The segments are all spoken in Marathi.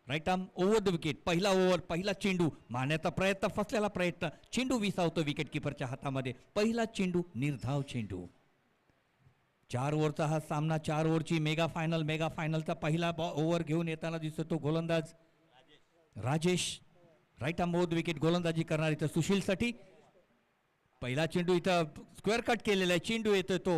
Right arm over the wicket. पहिला ओव्हर, पहिला चेंडू, मारण्याचा प्रयत्न, फसलेला प्रयत्न, चेंडू विसावतो विकेट किपरच्या हातामध्ये. पहिला चेंडू, निर्धाव चेंडू. 4 ओव्हरचा हा सामना, 4 ओव्हरची मेगा फायनलचा पहिला ओव्हर घेऊन येताना दिसतो तो गोलंदाज Rajesh. Right arm over the wicket गोलंदाजी करणार इथं सुशीलसाठी. पहिला चेंडू इथं स्क्वेअर कट केलेला आहे, चेंडू येतोय तो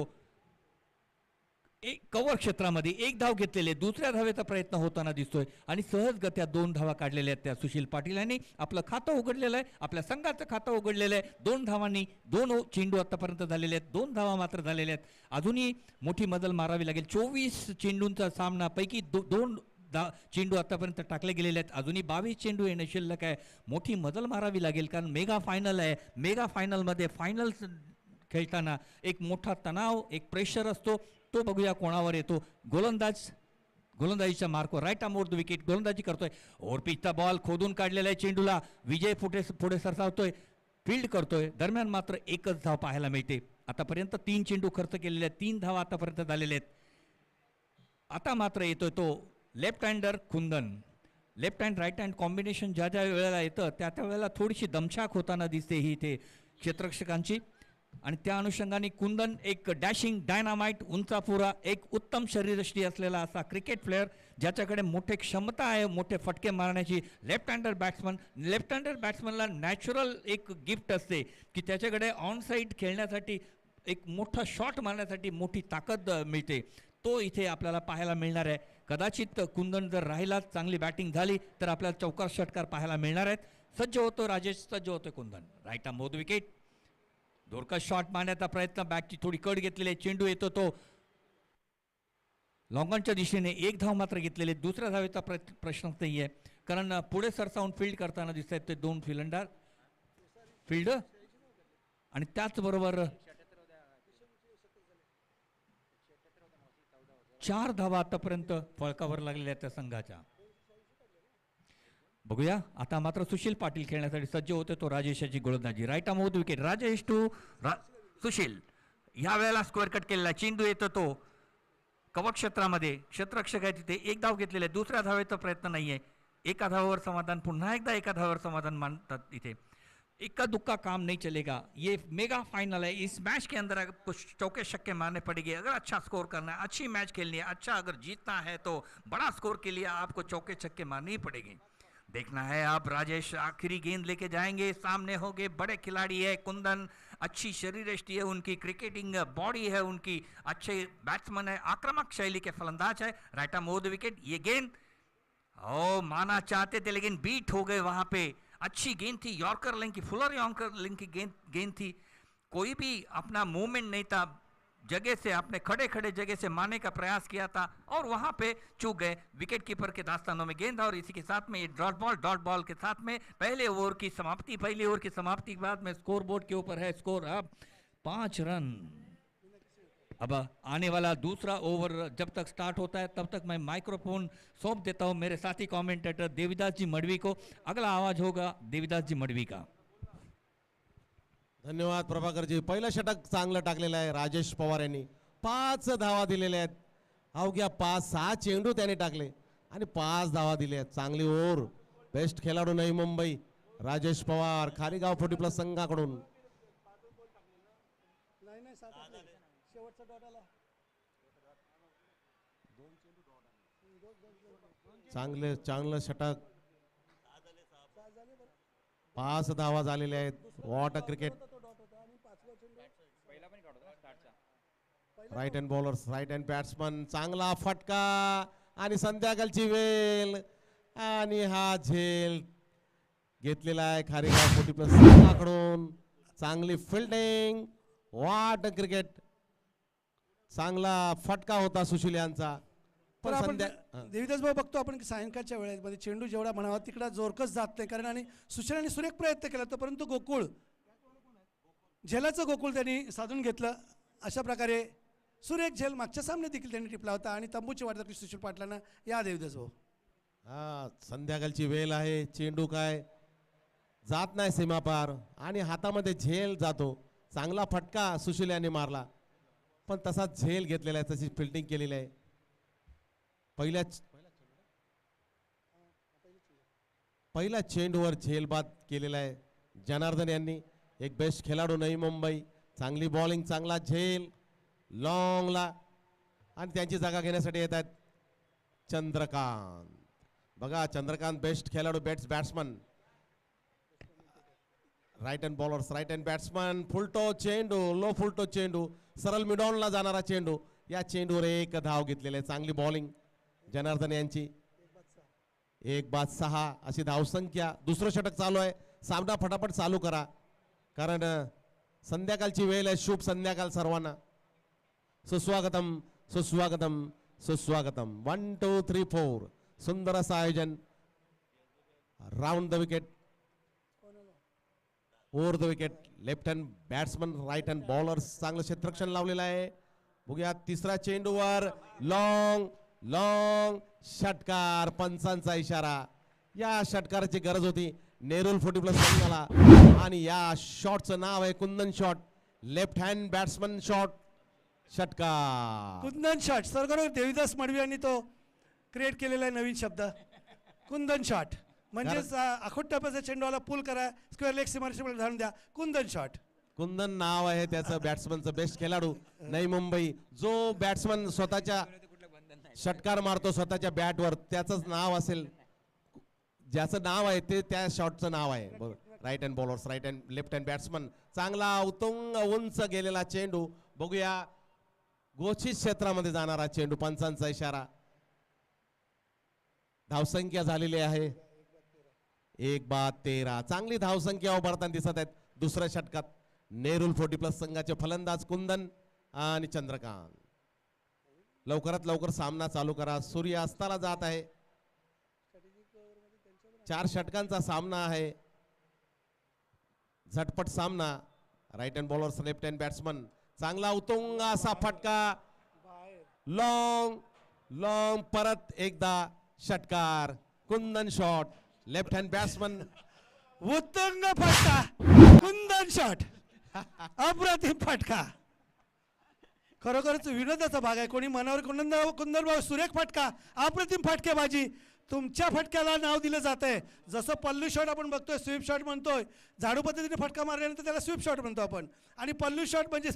एक कव्हर क्षेत्रामध्ये, एक धाव घेतलेले, दुसऱ्या धावेचा प्रयत्न होताना दिसतोय आणि सहजगत्या 2 धावा काढलेल्या आहेत त्या सुशील पाटील यांनी. आपलं खातं उघडलेलं आहे, आपल्या संघाचं खातं उघडलेलं आहे. 2 धावांनी 2 चेंडू आतापर्यंत झालेले आहेत, 2 धावा मात्र झालेल्या आहेत. अजूनही मोठी मजल मारावी लागेल. 24 चेंडूंचा सामना पैकी 2 चेंडू आतापर्यंत टाकले गेलेले आहेत. अजूनही 22 चेंडू येणं शिल्लक आहे. मोठी मजल मारावी लागेल कारण मेगा फायनल आहे. मेगा फायनलमध्ये फायनल्स खेळताना एक मोठा तणाव, एक प्रेशर असतो. तो बघूया कोणावर येतो. गोलंदाजीच्या मार्कवर right arm over the wicket गोलंदाजी करतोय. ओव्हर पिचचा बॉल खोदून काढलेला आहे चेंडूला. विजय पुढे सरसावतोय, फील्ड करतोय. दरम्यान मात्र एकच धाव पाहायला मिळते. आतापर्यंत 3 चेंडू खर्च केलेले आहेत, 3 धावा आतापर्यंत झालेल्या आहेत. आता मात्र येतोय तो left hander Kundan. Left hand right hand combination ज्या वेळेला येतं त्या वेळेला थोडीशी दमछाक होताना दिसते ही इथे क्षेत्ररक्षकांची. आणि त्या अनुषंगाने कुंदन एक डॅशिंग डायनामाइट, उंचापुरा, एक उत्तम शरीरयष्टी असलेला असा क्रिकेट प्लेअर ज्याच्याकडे मोठे क्षमता आहे मोठे फटके मारण्याची. लेफ्ट हँडर बॅट्समनला नॅचरल एक गिफ्ट असते की त्याच्याकडे ऑन साईड खेळण्यासाठी एक मोठा शॉट मारण्यासाठी मोठी ताकद मिळते. तो इथे आपल्याला पाहायला मिळणार आहे. कदाचित कुंदन जर राहिला, चांगली बॅटिंग झाली तर आपल्याला चौकार षटकार पाहायला मिळणार आहेत. सज्ज होतो राजेश, सज्ज होतो Kundan. Right arm over the wicket धोरका शॉट मारण्याचा प्रयत्न, बॅटची थोडी कट घेतलेली, चेंडू येतो तो लॉंगॉनच्या दिशेने. एक धाव मात्र घेतलेले. दुसऱ्या धावेचा प्रश्नच नाही आहे कारण पुढे सरसावून फील्ड करताना दिसत आहेत ते 2 फिलंदाज फील्ड. आणि त्याचबरोबर 4 धावा आतापर्यंत फळकावर लागलेल्या त्या संघाच्या. बघूया आता मात्र सुशील पाटील खेळण्यासाठी सज्ज होते तो राजेशाची गोलंदाजी. Right arm over the wicket Rajesh to Sushil. या वेळेला स्क्वेअर कट केलेला, चेंडू येतो तो कवच क्षेत्रामध्ये. क्षेत्ररक्षक आहे तिथे, एक धाव घेतलेला आहे, दुसऱ्या धावेचा प्रयत्न नाहीये. एका धावावर समाधान, पुन्हा एकदा एका धावावर समाधान मानतात इथे. इक्का दुक्का काम नहीं चलेगा. ये मेगा फाइनल है. इस मैच के अंदर अगर कुछ चौके छक्के मारने पड़ेंगे, अगर अच्छा स्कोर करना है, अच्छी मैच खेलनी है, अच्छा अगर जीतना है तो बड़ा स्कोर के लिए आपको चौके छक्के मारने ही पड़ेंगे. देखना है अब राजेश आखिरी गेंद लेके जाएंगे. सामने होंगे बड़े खिलाड़ी है कुंदन, अच्छी शरीरयष्टि है उनकी, क्रिकेटिंग बॉडी है उनकी, अच्छे बैट्समैन है, आक्रामक शैली के फलंदाज है. Right arm over the wicket. ये गेंद माना चाहते थे लेकिन बीट हो गए वहां पे. अच्छी गेंद थी, यॉर्कर लिंक की, फुलर यॉर्कर लिंक की गेंद थी. कोई भी अपना मूवमेंट नहीं था, जगह से अपने खड़े खड़े जगह से मारने का प्रयास किया था और वहां पे चूक गए विकेट कीपर के दास्तानों में गेंद. और इसी के साथ में ये डॉट बॉल के साथ में पहले ओवर की समाप्ति के बाद में स्कोर बोर्ड के ऊपर है स्कोर अब 5 रन. अब आने वाला दूसरा ओवर जब तक स्टार्ट होता है तब तक मैं माइक्रोफोन सौंप देता हूं मेरे साथी कमेंटेटर देविदास जी मडवी को. अगला आवाज होगा देविदास जी मडवी का. धन्यवाद प्रभाकर जी. पहिलं षटक चांगलं टाकलेलं आहे राजेश पवार यांनी. 5 धावा दिलेल्या आहेत. अवघ्या 5-6 चेंडू त्याने टाकले आणि 5 धावा दिल्या आहेत. चांगली ओव्हर. बेस्ट खेळाडू नवी मुंबई राजेश पवार खारीगाव 40+ संघाकडून. चांगलं षटक. 5 धावा झालेल्या आहेत. What a cricket. Right hand bowlers, right hand batsman. चांगला फटका आणि संध्याकाळची वेळ आणि हा झेल घेतलेला आहे खारीगाव 40+ संघाकडून. चांगली फिल्डिंग. What a cricket. चांगला फटका होता सुशील यांचा. पण आपण देविदास भाऊ बघतो आपण की सायंकाळच्या वेळेमध्ये चेंडू जेवढा म्हणावा तिकडा जोरकस जात नाही कारण आणि सुशीलांनी सुरेख प्रयत्न केला तो परंतु गोकुळ झेलाचं गोकुळ त्यांनी साधून घेतलं. अशा प्रकारे सुरेख झेल मागच्या सामने देखील त्यांनी टिपला होता आणि तंबूची वाट दाखवली सुशील पाटलांना. या देविदास भाऊ. संध्याकाळची वेळ आहे. चेंडू काय जात नाही सीमापार आणि हातामध्ये झेल जातो. चांगला फटका सुशील यांनी मारला पण तसाच झेल घेतलेला आहे, तशी फिल्डिंग केलेली आहे. पहिल्या पहिला चेंडूवर झेलबाद केलेला आहे जनार्दन यांनी. एक बेस्ट खेळाडू नवी मुंबई. चांगली बॉलिंग, चांगला झेल लॉंगला. आणि त्यांची जागा घेण्यासाठी येत आहेत चंद्रकांत. बघा चंद्रकांत बेस्ट खेळाडू, batsman. Right hand bowlers, right hand batsman. Full toss चेंडू, लो फुलटो चेंडू, सरळ मिडॉनला जाणारा चेंडू. या चेंडूवर एक धाव घेतलेली आहे. चांगली बॉलिंग जनार्दन यांची. 1-6 अशी धावसंख्या. दुसरं षटक चालू आहे. सामना फटाफट चालू करा कारण संध्याकाळची वेळ आहे. शुभ संध्याकाळ सर्वांना. सुस्वागतम सुस्वागतम सुस्वागतम. 1 2 3 4 सुंदर असं आयोजन. Round the wicket, over the wicket. Left hand batsman, right hand bowlers. चांगलं क्षेत्ररक्षण लावलेलं आहे. बघूया तिसऱ्या चेंडूवर लॉंग लॉंग षटकार. पंचांचा इशारा. या षटकाराची गरज होती नेरुल 40+ संघाला. आणि या शॉटचं नाव आहे Kundan shot. Left hand batsman shot, षटकार. कुंदन शॉट. सर देवीदास मडवी यांनी तो क्रिएट केलेला आहे नवीन शब्द, कुंदन शॉट. म्हणजेच आखोट टप्प्याचा चेंडूला पुल करा, स्क्वेअर लेग सीमारेषेवर धावून द्या. कुंदन शॉट. कुंदन नाव आहे त्याचं बॅट्समनचं. बेस्ट खेळाडू नवी मुंबई. जो बॅट्समन स्वतःच्या षटकार मारतो स्वतःच्या बॅटवर त्याचंच नाव असेल. ज्याचं नाव आहे ते त्या शॉटचं नाव आहे. Right hand bowlers, right hand left hand batsman. चांगला उत्तुंग उंच गेलेला चेंडू. बघूया गोचित क्षेत्रामध्ये जाणारा चेंडू. पंचांचा इशारा. धावसंख्या झालेली आहे 1-13. चांगली धावसंख्या उभारताना दिसत आहेत दुसऱ्या षटकात नेरुल 40+ संघाचे फलंदाज कुंदन आणि चंद्रकांत. लवकरात लवकर सामना चालू करा. सूर्य अस्ताला जात आहे. 4 षटकांचा सामना आहे. झटपट सामना. Right hand bowlers, left hand batsman. चांगला उत्तुंग असा फटका. लॉंग लॉंग परत एकदा षटकार. Kundan shot. Left hand batsman. उत्तुंग फटका. कुंदन शॉट. अप्रतिम फटका. खरोखरच विनोदाचा भाग आहे. कोणी मनावर कुंदन भाऊ सुरेख फटका, अप्रतिम फटकेबाजी. तुमच्या फटक्याला नाव दिलं जात आहे. जसं पल्लू शॉट आपण बघतोय, स्वीप शॉट म्हणतोय. झाडू पद्धतीने फटका मारल्यानंतर त्याला स्वीप शॉट म्हणतो आपण. आणि पल्लू शॉट म्हणजे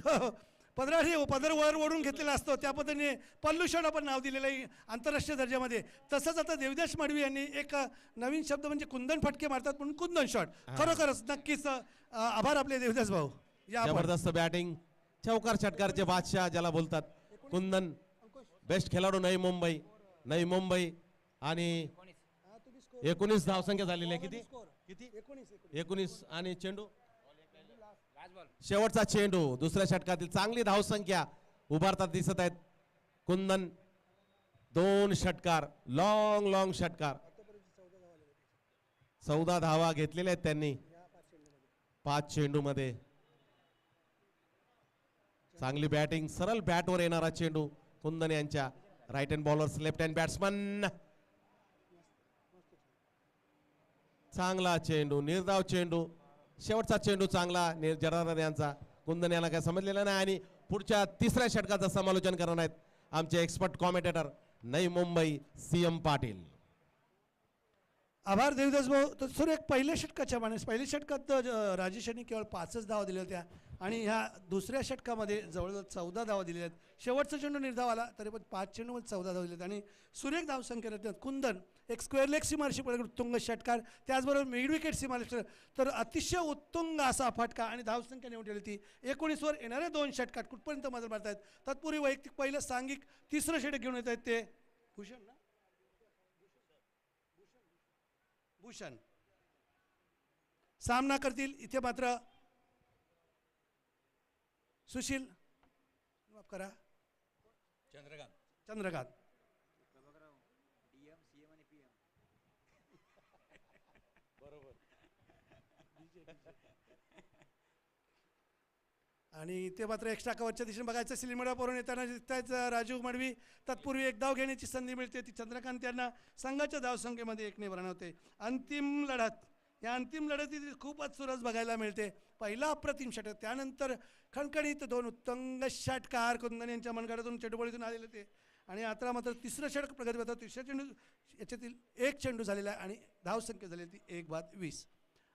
पदर वर ओढून घेतलेला असतो, त्या पद्धतीने पल्लू शॉट आपण नाव दिलेलं आहे आंतरराष्ट्रीय दर्जामध्ये. तसंच आता देवदास मडवी यांनी एक नवीन शब्द म्हणजे कुंदन फटके मारतात म्हणून कुंदन शॉट. खरोखरच नक्कीच आभार आपले देवदास भाऊ. या जबरदस्त बॅटिंग. चौकार षटकारचे बादशाह ज्याला बोलतात कुंदन. बेस्ट खेळाडू नवी मुंबई. नवी मुंबई. आणि 19 धावसंख्या झालेली आहे. किती 19. आणि चेंडू शेवटचा चेंडू दुसऱ्या षटकातील. चांगली धावसंख्या उभारतात दिसत आहेत कुंदन. 2 षटकार, लॉंग लॉंग षटकार. 14 धावा घेतलेल्या आहेत त्यांनी 5 चेंडू मध्ये. चांगली बॅटिंग. सरळ बॅटवर येणारा चेंडू कुंदन यांच्या. Right hand bowlers, left hand batsman. चांगला चेंडू, निर्धाव चेंडू. शेवटचा चेंडू चांगला जनार्दन यांचा. कुंदन यांना काय समजलेलं नाही. आणि पुढच्या तिसऱ्या षटकाचं समालोचन करणार आहेत आमचे expert commentator Navi Mumbai CM Patil. आभार देवदास भाऊ. तर सर एक पहिल्या षटकाच्या मानेस पहिल्या षटकात राजेश यांनी केवळ 5च धावा दिल्या होत्या आणि ह्या दुसऱ्या षटकामध्ये जवळजवळ 14 धावा दिलेल्या आहेत. शेवटचा चेंडू निर्धाव आला तरी पण 5 चेंडूमध्ये 14 धावा दिल्या आणि सुरेख धावसंख्या कुंदन. एक स्क्वेअर लेग सीमारेषी उत्तुंग षटकार, त्याचबरोबर मिड विकेट सीमारेषी. तर अतिशय उत्तुंग असा फटका आणि धावसंख्या निवडली होती 19 वर. येणारे 2 षटकार कुठपर्यंत मदत मारतायत. तत्पूर्वी वैयक्तिक पहिलं सांघिक तिसरं षटक घेऊन येत आहेत ते भूषण ना भूषण सामना करतील. इथे मात्र सुशील माफ करा चंद्रकांत. आणि ते मात्र एक्स्ट्रा कव्हरच्या दिशेने बघायचं. सिलिमडावरून येताना दिसतायच राजीव मडवी. तत्पूर्वी एक धाव घेण्याची संधी मिळते. ती चंद्रकांत यांना संघाच्या धावसंख्येमध्ये 1 ने बनवते. अंतिम लढत. या अंतिम लढतीत खूपच सुरस बघायला मिळते. पहिला अप्रतिम षटक, त्यानंतर खणखणीत 2 उत्तुंग षटकार कुंदन यांच्या मनगडातून चेंडूबळीतून आलेले ते. आणि आता मात्र तिसरं षटक प्रगतीपथावर तिसऱ्या चेंडू याच्यातील एक चेंडू झालेला आहे आणि धावसंख्या झालेली ती 1-20.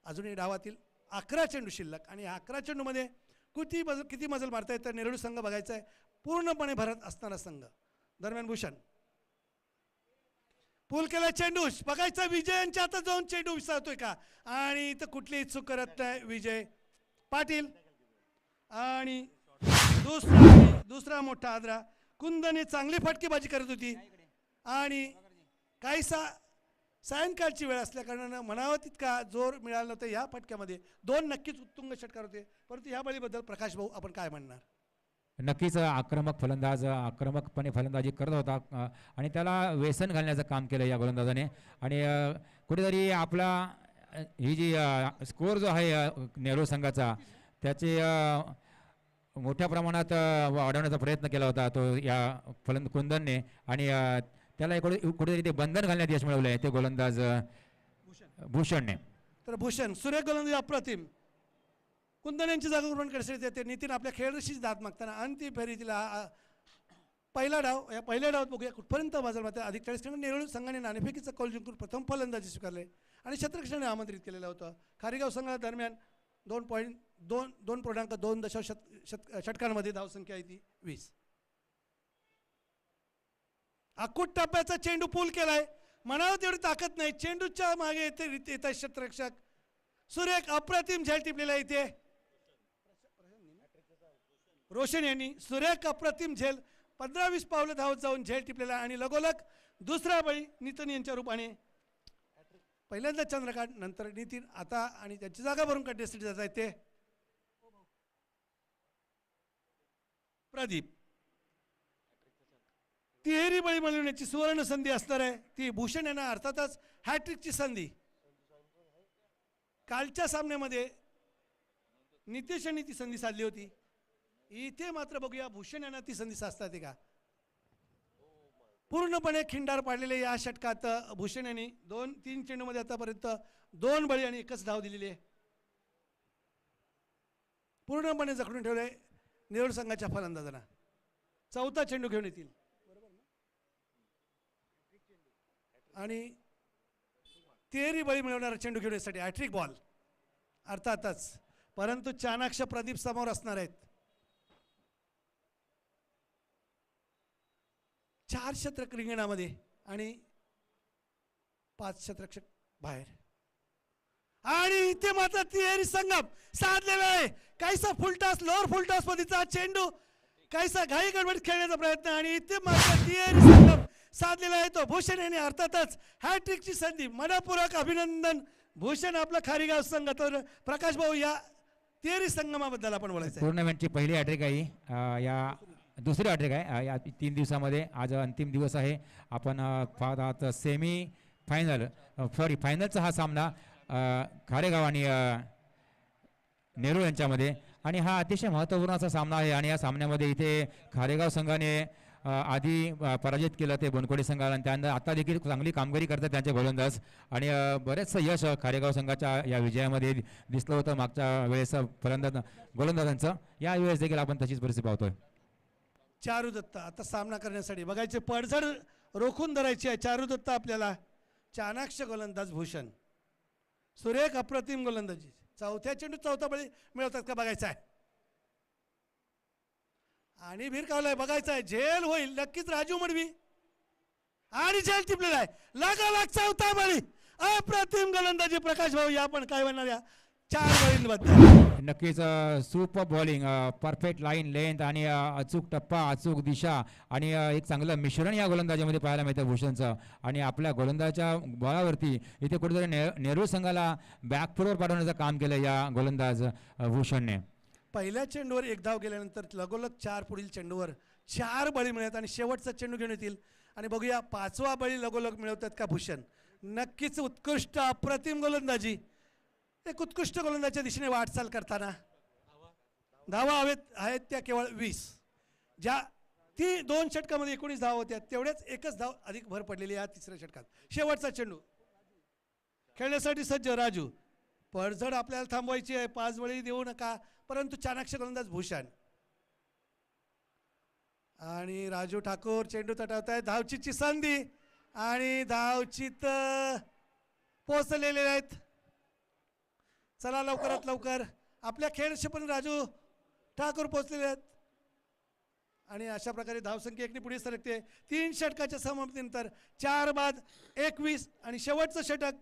अजूनही डावातील 11 चेंडू शिल्लक आणि 11 चेंडूमध्ये किती मजल मारता येतं नेरुळ संघ बघायचा आहे. पूर्णपणे भरत असणारा संघ. दरम्यान भूषण पूल केला चेंडू बघायचा विजयांच्या आता जाऊन चेंडू विसरतोय का आणि इथं कुठलीही चूक करत नाही विजय पाटील. आणि दुसरा मोठा आदरा कुंदने चांगली फटकेबाजी करत होती आणि काहीसा सायंकाळची वेळ असल्या कारणानं म्हणावं तितका जोर मिळाला नव्हता या फटक्यामध्ये. 2 नक्कीच उत्तुंग षटकार होते परंतु या बळीबद्दल प्रकाश भाऊ आपण काय म्हणणार. नक्कीच आक्रमक फलंदाज आक्रमकपणे फलंदाजी करत होता आणि त्याला व्यसन घालण्याचं काम केलं या गोलंदाजाने. आणि कुठेतरी आपला ही जी स्कोअर जो आहे नेहरू संघाचा त्याचे मोठ्या प्रमाणात वाढवण्याचा प्रयत्न केला होता तो या कुंदनने. आणि त्याला कुठेतरी ते बंधन घालण्यात यश मिळवलं आहे ते गोलंदाज भूषणने. तर भूषण सुरेख गोलंदाजी अप्रतिम. कुंदन यांची जागा ग्रहण करण्यासाठी येते. नितीन आपल्या खेळाशीच दाद मागताना अंतिम फेरी तिला पहिला डाव या पहिल्या डावात बघूया कुठपर्यंत बाजार मात्र अधिक 40 नेरुळ संघाने नाणेफेकीचा कौल जिंकून प्रथम फलंदाजी स्वीकारले आणि क्षेत्ररक्षणाने आमंत्रित केलेलं होतं. खारीगाव संघाला दरम्यान 2.2 षटकांमध्ये धावसंख्या आहे ती 20. अकुट टप्प्याचा चेंडू पूल केलाय म्हणावं तेवढी ताकद नाही. चेंडूच्या मागे येत क्षेत्ररक्षक सुरेख अप्रतिम झेल टिपलेला इथे रोशन यांनी सुरेख अप्रतिम झेल 15-20 पावलं धावत जाऊन झेल टिपलेला आणि लगोलग दुसरा बळी नितीन यांच्या रूपाने. पहिल्यांदा चंद्रकांत नंतर नितीन आता आणि त्यांची जागा भरून काढण्यासाठी जात आहेत ते प्रदीप. तिहेरी बळी मिळवण्याची सुवर्ण संधी असणार आहे ती भूषण यांना अर्थातच हॅट्रिकची संधी. कालच्या सामन्यामध्ये नितेश यांनी ती संधी साधली होती. इथे मात्र बघूया भूषण यांना ती संधी साधतात का. पूर्णपणे खिंडार पाडलेले या षटकात भूषण यांनी 2-3 चेंडूमध्ये आतापर्यंत 2 बळी आणि 1च धाव दिलेली आहे. पूर्णपणे जखडून ठेवले नेरुळ संघाच्या फलंदाजांना. 4था चेंडू घेऊन येतील आणि तिहेरी बळी मिळवणारा चेंडू घेऊन येण्यासाठी हॅट्रिक बॉल अर्थातच. परंतु चाणाक्ष प्रदीप समोर असणार आहेत. 4 षटक रिंगणामध्ये आणि 5 षटरक्षक बाहेर. आणि इथे मात्र तिहेरी संगम साधलेला आहे. काहीसा फुलटॉस लोअर फुलटॉस मध्येचा चेंडू काहीसा घाई गडबडीत खेळण्याचा प्रयत्न आणि इथे मात्र तिहेरी संगम साधलेला आहे तो भूषण यांनी अर्थातच हॅट्रिकची संधी. मनपूर्वक अभिनंदन भूषण आपला खारीगाव संघ. तर प्रकाश भाऊ या तिहेरी संगमाबद्दल आपण बोलायचं. टुर्नामेंटची पहिली हॅट्रिक आहे या दुसरी हॅट्रिक आहे या 3 दिवसामध्ये. आज अंतिम दिवस आहे. आपण पाहत आहात सेमी फायनल फायनलचा हा सामना खारेगाव आणि नेरुळ यांच्यामध्ये आणि हा अतिशय महत्त्वपूर्ण असा सामना आहे. आणि या सामन्यामध्ये इथे खारेगाव संघाने आधी पराजित केलं ते बनकोडी संघाला आणि त्यानंतर आता देखील चांगली कामगिरी करतात त्यांचे गोलंदाज आणि बरेचसं यश खारेगाव संघाच्या या विजयामध्ये दिसलं होतं मागच्या वेळेस गोलंदाजांचं. या वेळेस देखील आपण तशीच परिस्थिती पाहतोय. चारू दत्ता आता सामना करण्यासाठी बघायचे पडझड रोखून धरायची आहे. चारू दत्ता आपल्याला चाणाक्ष गोलंदाज भूषण सुरेख अप्रतिम गोलंदाजी. 4थ्या चेंडू 4था बळी मिळवतात का बघायचा आहे. आणि भिरकावलाय बघायचा आहे झेल होईल नक्कीच राजू मडवी आणि झेल टिपलेला आहे. लागालाग 4था बळी अप्रतिम गोलंदाजी. प्रकाश भाऊ या आपण काय म्हणणार या 4 बळींबद्दल. नक्कीच super bowling perfect line length आणि अचूक टप्पा अचूक दिशा आणि एक चांगलं मिश्रण या गोलंदाजीमध्ये पाहायला मिळतं भूषणचं. आणि आपल्या गोलंदाजाच्या बळावरती इथे कुठेतरी नेरुळ संघाला बॅकफुटवर पाठवण्याचं काम केलं या गोलंदाज भूषणने. पहिल्या चेंडूवर 1 धाव गेल्यानंतर लगोलग 4 पुढील चेंडूवर 4 बळी मिळतात आणि शेवटचा चेंडू घेऊन येतील आणि बघूया 5वा बळी लगोलग मिळवतात का भूषण. नक्कीच उत्कृष्ट अप्रतिम गोलंदाजी. एक उत्कृष्ट गोलंदाजीच्या दिशेने वाटचाल करताना धावा आहेत त्या केवळ 20. ज्या ती 2 षटकामध्ये 19 धावा होत्या तेवढ्याच 1च धाव अधिक भर पडलेली या 3ऱ्या षटकात. शेवटचा चेंडू खेळण्यासाठी सज्ज राजू. पडझड आपल्याला थांबवायची आहे. 5 बळी देऊ नका परंतु चाणाक्ष गोलंदाज भूषण आणि राजू ठाकूर चेंडू तटवतायत. धावचीतची संधी आणि धावचीत पोहोचलेले आहेत. चला लवकरात लवकर आपल्या खेळशी पण राजू ठाकूर पोहोचलेले आहेत आणि अशा प्रकारे धावसंख्या एकने पुढे सरकते. 3 षटकाच्या समाप्तीनंतर 4 बाद 21 आणि शेवटचं षटक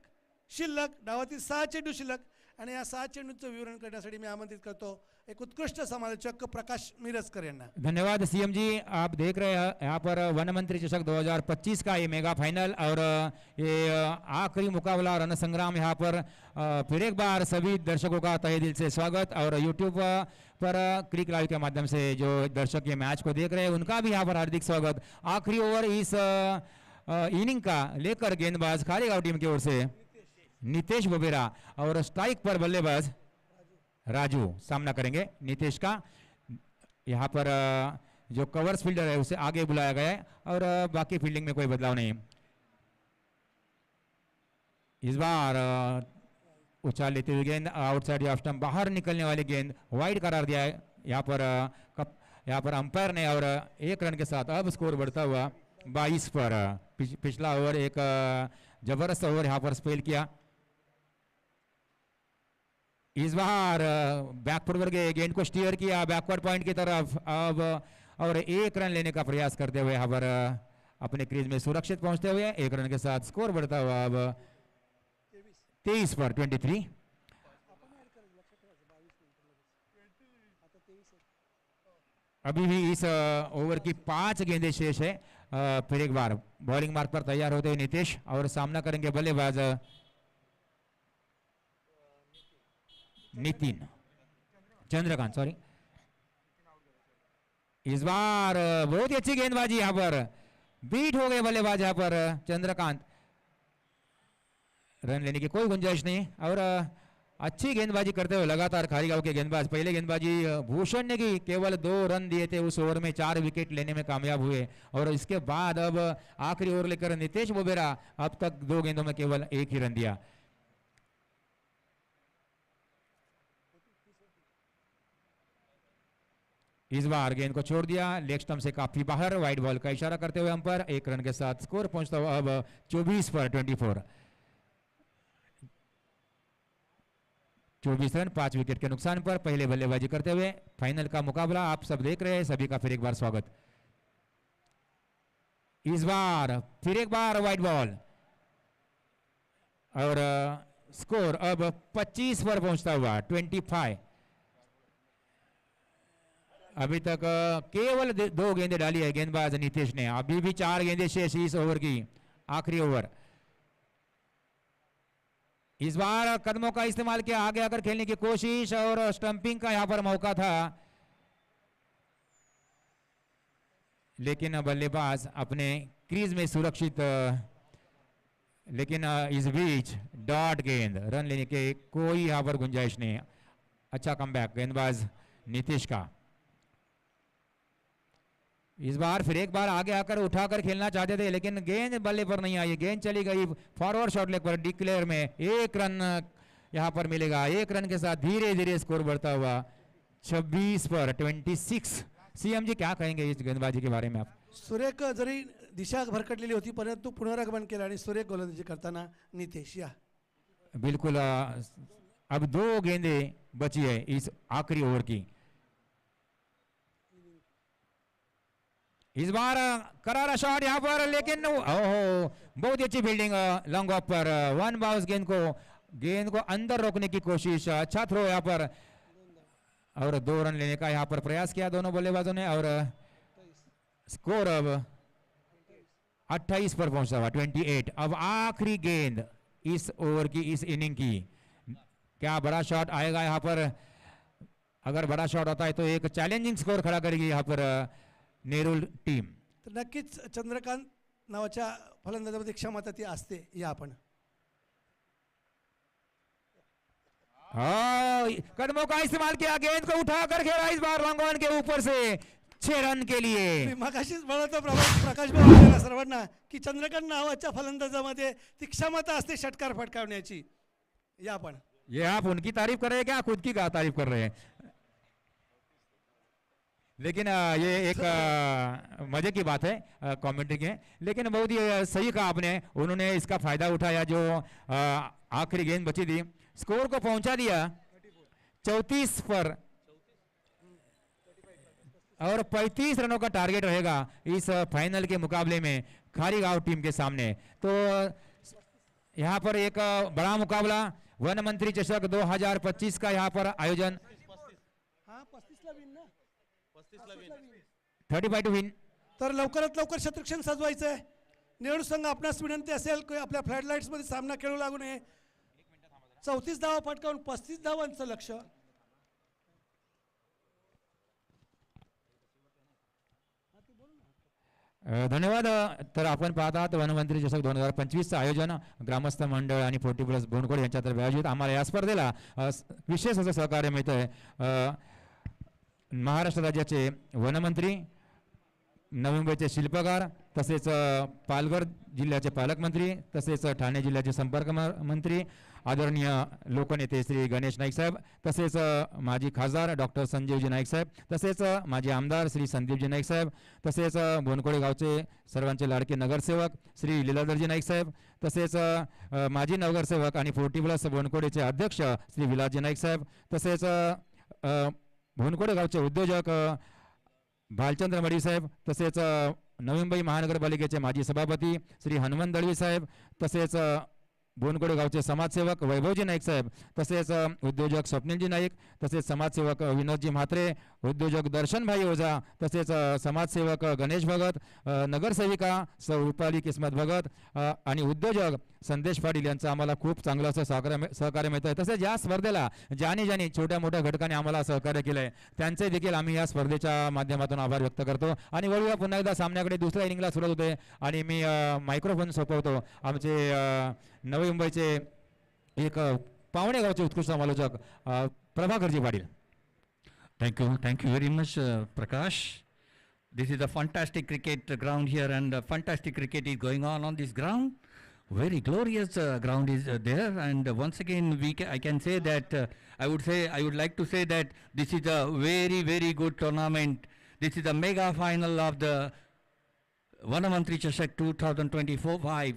शिल्लक. डावातील 6 चेंडू शिल्लक आणि या 6 चेंडूंचं विवरण करण्यासाठी मी आमंत्रित करतो एक उत्कृष्ट समालोचक प्रकाश मिरजकर यांना. धन्यवाद सीएम जी. आप देख रहे हैं यहाँ पर वन मंत्री चषक 2025 का ये मेगा फाइनल और ये आखिरी मुकाबला रण संग्राम. यहाँ पर फिर एक बार सभी दर्शकों का तहे दिल से स्वागत और यूट्यूब पर क्लिक लाइव के माध्यम से जो दर्शक ये मैच को देख रहे हैं उनका भी यहाँ पर हार्दिक स्वागत. आखिरी ओवर इस इनिंग का लेकर गेंदबाज खालीगांव टीम की ओर से नितेश बोबेरा और स्ट्राइक पर बल्लेबाज राजू सामना करेंगे नितेश का. यहाँ पर जो कवर्स फील्डर है उसे आगे बुलाया गया है और बाकी फील्डिंग में कोई बदलाव नहीं. इस बार उछाल लेते हुए गेंद आउटसाइड ऑफ स्टंप बाहर निकलने वाली गेंद वाइड करार दिया है यहाँ पर अंपायर ने और 1 रन के साथ अब स्कोर बढ़ता हुआ 22 पर. पिछला ओवर एक जबरदस्त ओवर यहाँ पर स्पेल किया. इस बार बैकफुट पर गए गेंद को स्टीयर किया बैकवर्ड पॉइंट की तरफ अब और 1 रन लेने का प्रयास करते हुए यहाँ पर अपने क्रीज में सुरक्षित पहुंचते हुए 1 रन के साथ स्कोर बढ़ता हुआ अब 23 पर 23. अभी भी इस ओवर की 5 गेंदें शेष है. फिर एक बार बॉलिंग मार्क पर तैयार होते हुए नितेश और सामना करेंगे बल्लेबाज नितिन चंद्रकांत. सॉरी. इस बार बहुत ही अच्छी गेंदबाजी यहाँ पर बीट हो गए बल्लेबाज यहाँ पर चंद्रकांत. रन लेने की कोई गुंजाइश नहीं और अच्छी गेंदबाजी करते हुए लगातार खारीगांव के गेंदबाज. पहले गेंदबाजी भूषण ने की केवल 2 रन दिए थे उस ओवर में 4 विकेट लेने में कामयाब हुए और इसके बाद अब आखिरी ओवर लेकर नितेश बोबेरा अब तक 2 गेंदों में केवल 1 ही रन दिया. इस बार गेंद को छोड़ दिया लेग स्टंप से काफी बाहर. वाइड बॉल का इशारा करते हुए अंपायर 1 रन के साथ स्कोर पहुंचता हुआ अब 24 पर 24. 24 रन 5 विकेट के नुकसान पर पहले बल्लेबाजी करते हुए फाइनल का मुकाबला आप सब देख रहे हैं. सभी का फिर एक बार स्वागत. इस बार फिर एक बार वाइड बॉल और स्कोर अब 25 पर पहुंचता हुआ 25. अभी तक केवल 2 गेंदें डाली है गेंदबाज नीतीश ने. अभी भी 4 गेंदें शेष इस ओवर की आखिरी ओवर. इस बार कदमों का इस्तेमाल किया आगे आकर खेलने की कोशिश और स्टंपिंग का यहां पर मौका था लेकिन बल्लेबाज अपने क्रीज में सुरक्षित. लेकिन इस बीच डॉट गेंद रन लेने के कोई यहां पर गुंजाइश नहीं. अच्छा कमबैक गेंदबाज नीतीश का. इस बार फिर एक बार आगे आकर उठाकर खेलना चाहते थे लेकिन गेंद बल्ले पर नहीं आई. गेंद चली गई फॉरवर्ड शॉट लेग पर. डिक्लेयर में 1 रन यहां पर मिलेगा. 1 रन के साथ धीरे धीरे स्कोर बढ़ता हुआ 26 पर 26. सीएम जी क्या कहेंगे इस गेंदबाजी के बारे में आप? सुरेख जरी दिशा भरकटलेली होती परंतु पुनरागमन केलं आणि सुरेख गोलंदाजी करताना नितेश या. बिल्कुल. अब 2 गेंदें बची है इस आखिरी ओवर की. इस बार करारा शॉट यहां पर लेकिन ओहो बहुत अच्छी फील्डिंग लॉन्ग ऑफ पर 1 बाउंस. गेंद को अंदर रोकने की कोशिश. अच्छा थ्रो यहां पर और 2 रन लेने का यहां पर प्रयास किया दोनों बल्लेबाजों ने और स्कोर अब 28 पर पहुंचा हुआ 28. अब आखिरी गेंद इस ओवर की इस इनिंग की. क्या बड़ा शॉट आएगा यहां पर? अगर बड़ा शॉट आता है तो एक चैलेंजिंग स्कोर खड़ा करेगी यहां पर नेरुल टीम. तर नक्कीच चंद्रकांत नावाच्या फलंदाजामध्ये क्षमता ती असते. या आपण कदमों का इस्तेमाल किया गेंद को उठाकर खेला इस बार लॉन्ग ऑन के ऊपर से 6 रन के लिए. मगाशीच म्हणतो प्रकाश भाऊ आपल्याला सर्वांना की चंद्रकांत नावाच्या फलंदाजामध्ये ती क्षमता असते षटकार फटकावण्याची. या आपण ये आप उनकी तारीफ कर रहे हैं क्या खुद की तारीफ कर रहे हैं? लेकिन ये एक मजे की बात है कमेंट्री की, लेकिन बहुत ही सही कहा आपने। उन्होंने इसका फायदा उठाया जो आखिरी गेंद बची थी, स्कोर को पहुंचा दिया 34 पर, और 35 रनों का टारगेट रहेगा इस फाइनल के मुकाबले में खारी गांव टीम के सामने। तो यहाँ पर एक बड़ा मुकाबला वन मंत्री चषक 2025 का यहाँ पर आयोजन, हा 35 ला विन ना, 35 टू विन। तर लवकरात लवकर शतरक्षण सजवायचं आहे। निवडणूक संघ आपणास विनंती असेल की आपल्या फ्लड लाईट्स मध्ये सामना खेळू लागू नये। 34 धावा फटकावून 35 धावांचं लक्ष्य। धन्यवाद। तर आपण पाहतात वनमंत्री चषक 2025चं आयोजन ग्रामस्थ मंडळ आणि 40+ बोंडकोड यांच्यातर्फे आयोजित। आम्हाला या स्पर्धेला विशेष असं सहकार्य मिळत आहे महाराष्ट्र राज्याचे वनमंत्री, नवी मुंबईचे शिल्पकार, तसेच पालघर जिल्ह्याचे पालकमंत्री, तसेच ठाणे जिल्ह्याचे संपर्क मंत्री आदरणीय लोकनेते श्री गणेश नाईक साहेब, तसेच माजी खासदार डॉक्टर संजीवजी नाईक साहेब, तसेच माजी आमदार श्री संदीपजी नाईक साहेब, तसेच बोनकोडे गावचे सर्वांचे लाडके नगरसेवक श्री लीलाधरजी नाईक साहेब, तसेच माजी नगरसेवक आणि 40+ बोनकोडेचे अध्यक्ष श्री विलासजी नाईक साहेब, तसेच बोनकोडे गावचे उद्योजक भालचंद्र मडी साहेब, तसेच नवी मुंबई महानगरपालिकेचे माजी सभापती श्री हनुमंत दळवी साहेब, तसेच बोनकोडे गावचे समाजसेवक वैभवजी नाईक साहेब, तसेच उद्योजक स्वप्नीलजी नाईक, तसेच समाजसेवक विनोदजी म्हात्रे, उद्योजक दर्शनभाई ओझा, तसेच समाजसेवक गणेश भगत, नगरसेविका सौ रुपाली किस्मत भगत आणि उद्योजक संदेश पाटील यांचं आम्हाला खूप चांगलं असं सहकार्य मिळतं आहे। तसेच या स्पर्धेला ज्याने छोट्या मोठ्या घटकाने आम्हाला सहकार्य केलं आहे त्यांचे देखील आम्ही या स्पर्धेच्या माध्यमातून आभार व्यक्त करतो। आणि वळूया पुन्हा एकदा सामन्याकडे। दुसऱ्या इनिंगला सुरुवात होते आणि मी मायक्रोफोन सोपवतो आमचे नवी मुंबईचे एक पावणे गावचे उत्कृष्ट समालोचक प्रभाकरजी Patil. Thank you very much, Prakash. This is a fantastic cricket ground here, and fantastic cricket is going on this ground. Very glorious ground is there, and once again I can say that I would like to say that this is a very, very good tournament. This is a mega final of the Vanamantri Chashak 2024-5.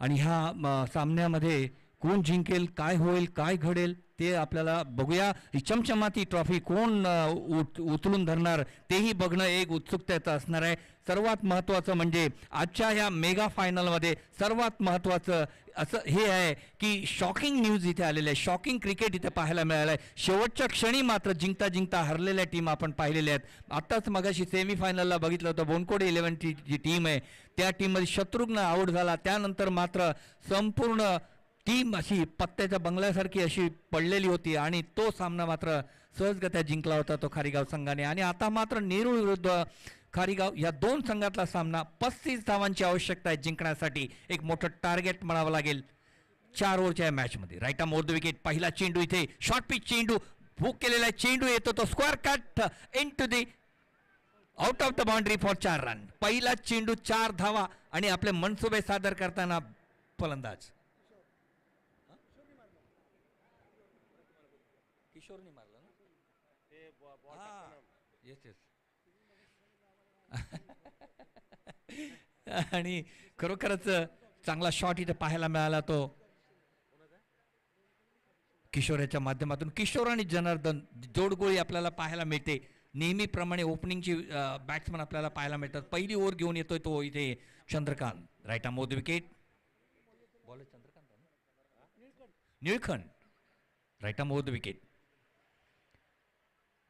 आणि ह्या सामन्यामध्ये कोण जिंकेल, काय होईल, काय घडेल ते आपल्याला बघूया। ही चमचमाती ट्रॉफी कोण उचलून धरणार तेही बघणं एक उत्सुकतेचं असणार आहे। सर्वात महत्त्वाचं म्हणजे आजच्या ह्या मेगा फायनलमध्ये सर्वात महत्त्वाचं असं हे आहे की शॉकिंग न्यूज इथे आलेलं आहे, शॉकिंग क्रिकेट इथे पाहायला मिळालं आहे। शेवटच्या क्षणी मात्र जिंकता हरलेल्या टीम आपण पाहिलेल्या आहेत। आत्ताच मगाशी सेमीफायनलला बघितलं होतं बोनकोडे 11ची जी टीम आहे त्या टीममध्ये शत्रुघ्न आऊट झाला, त्यानंतर मात्र संपूर्ण टीम अशी पत्त्याच्या बंगल्यासारखी अशी पडलेली होती आणि तो सामना मात्र सहजगत्या जिंकला होता तो खारीगाव संघाने। आणि आता मात्र नेरूळ विरुद्ध खारीगाव या दोन संघातला सामना 35 धावांची आवश्यकता आहे जिंकण्यासाठी। एक मोठं टार्गेट म्हणावं लागेल 4 ओव्हरच्या मॅचमध्ये। Right arm over the wicket, पहिला चेंडू इथे शॉर्ट पिच चेंडू, हुक केलेला चेंडू येतो तो square cut into the out of the boundary for 4 run. पहिला चेंडू 4 धावा आणि आपले मनसुबे सादर करताना फलंदाज किशोरने मारला ना, येस आणि खरोखरच चांगला शॉट इथे पाहायला मिळाला तो किशोराच्या माध्यमातून। किशोर आणि जनार्दन जोडगोळी आपल्याला पाहायला मिळते, नेहमीप्रमाणे ओपनिंगची बॅट्समन आपल्याला पाहायला मिळतात। पहिली ओव्हर घेऊन येतोय तो इथे Chandrakant. Right arm over the wicket, ball Chandrakant Nilkhand, right arm over the wicket.